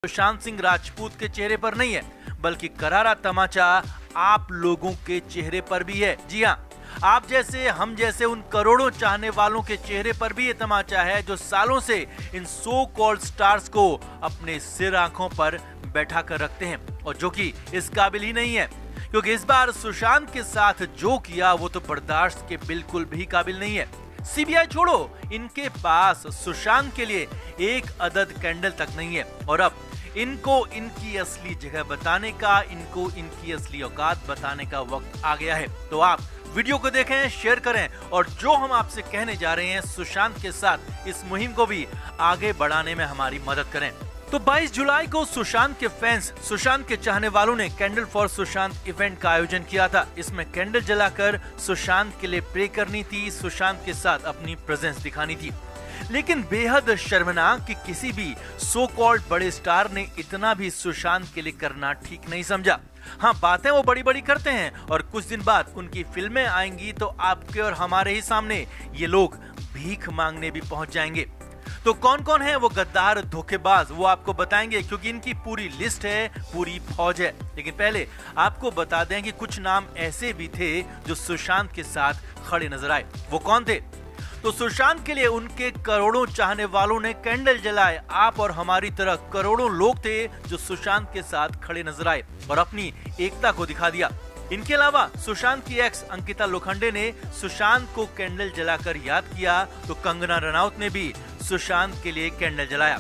सुशांत सिंह राजपूत के चेहरे पर नहीं है, बल्कि करारा तमाचा आप लोगों के चेहरे पर भी है। जी हाँ, आप जैसे हम जैसे उन करोड़ों चाहने वालों के चेहरे पर भी ये तमाचा है जो सालों से इन सो कॉल्ड स्टार्स को अपने सिर आंखों पर बैठा कर रखते हैं और जो कि इस काबिल ही नहीं है, क्योंकि इस बार सुशांत के साथ जो किया वो तो बर्दाश्त के बिल्कुल भी काबिल नहीं है। सीबीआई छोड़ो, इनके पास सुशांत के लिए एक अदद कैंडल तक नहीं है और अब इनको इनकी असली जगह बताने का, इनको इनकी असली औकात बताने का वक्त आ गया है। तो आप वीडियो को देखें, शेयर करें और जो हम आपसे कहने जा रहे हैं सुशांत के साथ इस मुहिम को भी आगे बढ़ाने में हमारी मदद करें। तो 22 जुलाई को सुशांत के फैंस, सुशांत के चाहने वालों ने कैंडल फॉर सुशांत इवेंट का आयोजन किया था। इसमें कैंडल जलाकर सुशांत के लिए प्रे करनी थी, सुशांत के साथ अपनी प्रेजेंस दिखानी थी। लेकिन बेहद शर्मनाक कि किसी भी सो कॉल्ड बड़े स्टार ने इतना भी सुशांत के लिए करना ठीक नहीं समझा। हाँ, बातें वो बड़ी बड़ी करते हैं और कुछ दिन बाद उनकी फिल्में आएंगी तो आपके और हमारे ही सामने ये लोग भीख मांगने भी पहुंच जाएंगे। तो कौन कौन है वो गद्दार धोखेबाज, वो आपको बताएंगे, क्योंकि इनकी पूरी लिस्ट है, पूरी फौज है। लेकिन पहले आपको बता दें कि कुछ नाम ऐसे भी थे जो सुशांत के साथ खड़े नजर आए। वो कौन थे? तो सुशांत के लिए उनके करोड़ों चाहने वालों ने कैंडल जलाए। आप और हमारी तरह करोड़ों लोग थे जो सुशांत के साथ खड़े नजर आए और अपनी एकता को दिखा दिया। इनके अलावा सुशांत की एक्स अंकिता लोखंडे ने सुशांत को कैंडल जलाकर याद किया, तो कंगना रनौत ने भी सुशांत के लिए कैंडल जलाया।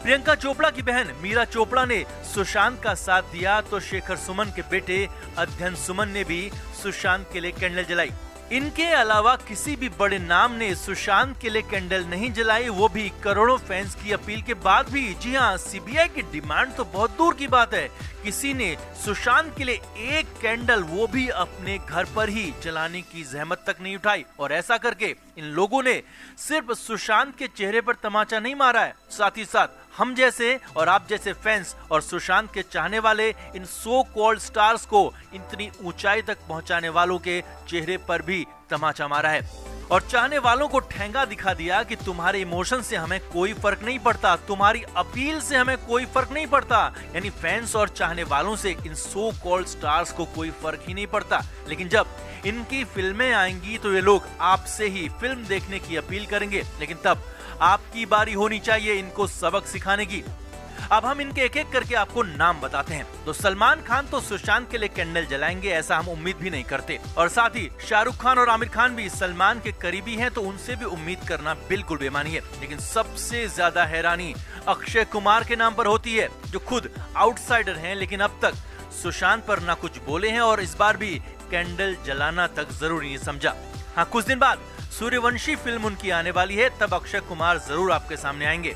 प्रियंका चोपड़ा की बहन मीरा चोपड़ा ने सुशांत का साथ दिया, तो शेखर सुमन के बेटे अध्ययन सुमन ने भी सुशांत के लिए कैंडल जलाई। इनके अलावा किसी भी बड़े नाम ने सुशांत के लिए कैंडल नहीं जलाई, वो भी करोड़ों फैंस की अपील के बाद भी। जी हाँ, सीबीआई की डिमांड तो बहुत दूर की बात है, किसी ने सुशांत के लिए एक कैंडल, वो भी अपने घर पर ही जलाने की जहमत तक नहीं उठाई। और ऐसा करके इन लोगों ने सिर्फ सुशांत के चेहरे पर तमाचा नहीं मारा है, साथ ही साथ हम जैसे और आप जैसे फैंस और सुशांत के चाहने वाले इन सो कॉल्ड स्टार्स को इतनी ऊंचाई तक पहुंचाने वालों के चेहरे पर भी तमाचा मारा है और चाहने वालों को ठेंगा दिखा दिया कि तुम्हारे इमोशन से हमें कोई फर्क नहीं पड़ता, तुम्हारी अपील से हमें कोई फर्क नहीं पड़ता। यानी फैंस और चाहने वालों से इन सो कॉल्ड स्टार्स को कोई फर्क ही नहीं पड़ता। लेकिन जब इनकी फिल्में आएंगी तो ये लोग आपसे ही फिल्म देखने की अपील करेंगे, लेकिन तब आपकी बारी होनी चाहिए इनको सबक सिखाने की। अब हम इनके एक एक करके आपको नाम बताते हैं। तो सलमान खान तो सुशांत के लिए कैंडल जलाएंगे, ऐसा हम उम्मीद भी नहीं करते, और साथ ही शाहरुख खान और आमिर खान भी सलमान के करीबी हैं, तो उनसे भी उम्मीद करना बिल्कुल बेमानी है। लेकिन सबसे ज्यादा हैरानी अक्षय कुमार के नाम पर होती है, जो खुद आउटसाइडर हैं, लेकिन अब तक सुशांत पर ना कुछ बोले हैं और इस बार भी कैंडल जलाना तक जरूरी नहीं समझा। हाँ, कुछ दिन बाद सूर्यवंशी फिल्म उनकी आने वाली है, तब अक्षय कुमार जरूर आपके सामने आएंगे।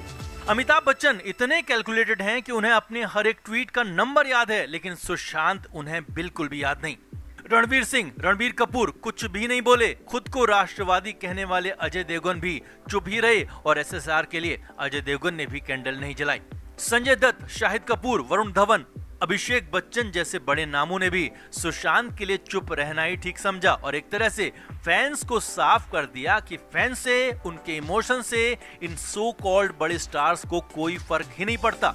अमिताभ बच्चन इतने कैलकुलेटेड हैं कि उन्हें अपने हर एक ट्वीट का नंबर याद है, लेकिन सुशांत उन्हें बिल्कुल भी याद नहीं। रणवीर सिंह, रणबीर कपूर कुछ भी नहीं बोले, खुद को राष्ट्रवादी कहने वाले अजय देवगन भी चुप ही रहे और एसएसआर के लिए अजय देवगन ने भी कैंडल नहीं जलाई। संजय दत्त, शाहिद कपूर, वरुण धवन, अभिषेक बच्चन जैसे बड़े नामों ने भी सुशांत के लिए चुप रहना ही ठीक समझा और एक तरह से फैंस को साफ कर दिया कि फैंस से, उनके इमोशन से इन सो कॉल्ड बड़े स्टार्स को कोई फर्क ही नहीं पड़ता।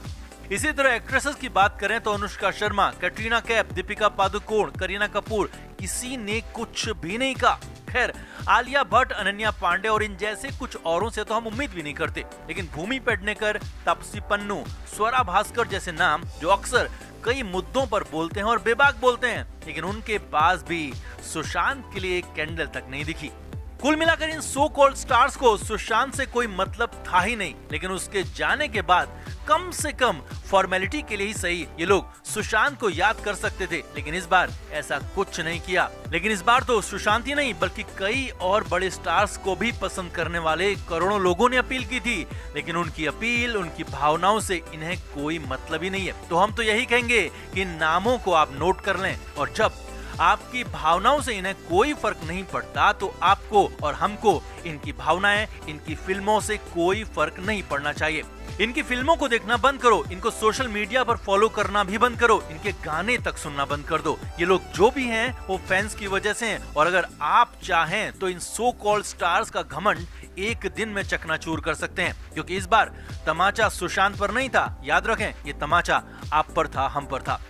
इसी तरह एक्ट्रेसेस की बात करें तो अनुष्का शर्मा, कैटरीना कैफ, दीपिका पादुकोण, करीना कपूर, किसी ने कुछ भी नहीं कहा। खैर, आलिया भट्ट, अनन्या पांडे और इन जैसे कुछ औरों से तो हम उम्मीद भी नहीं करते, लेकिन भूमि पेडनेकर, तापसी पन्नू, स्वरा भास्कर जैसे नाम जो अक्सर कई मुद्दों पर बोलते हैं और बेबाक बोलते हैं, लेकिन उनके पास भी सुशांत के लिए एक कैंडल तक नहीं दिखी। कुल मिलाकर इन सो कॉल्ड स्टार्स को सुशांत से कोई मतलब था ही नहीं, लेकिन उसके जाने के बाद कम से कम फॉर्मेलिटी के लिए ही सही ये लोग सुशांत को याद कर सकते थे, लेकिन इस बार ऐसा कुछ नहीं किया। लेकिन इस बार तो सुशांत ही नहीं बल्कि कई और बड़े स्टार्स को भी पसंद करने वाले करोड़ों लोगों ने अपील की थी, लेकिन उनकी अपील, उनकी भावनाओं से इन्हें कोई मतलब ही नहीं है। तो हम तो यही कहेंगे कि इन नामों को आप नोट कर लें और जब आपकी भावनाओं से इन्हें कोई फर्क नहीं पड़ता, तो आपको और हमको इनकी भावनाएं, इनकी फिल्मों से कोई फर्क नहीं पड़ना चाहिए। इनकी फिल्मों को देखना बंद करो, इनको सोशल मीडिया पर फॉलो करना भी बंद करो, इनके गाने तक सुनना बंद कर दो। ये लोग जो भी हैं वो फैंस की वजह से हैं, और अगर आप चाहें तो इन सो कॉल्ड स्टार्स का घमंड एक दिन में चकनाचूर कर सकते हैं, क्योंकि इस बार तमाचा सुशांत पर नहीं था। याद रखें, ये तमाचा आप पर था, हम पर था।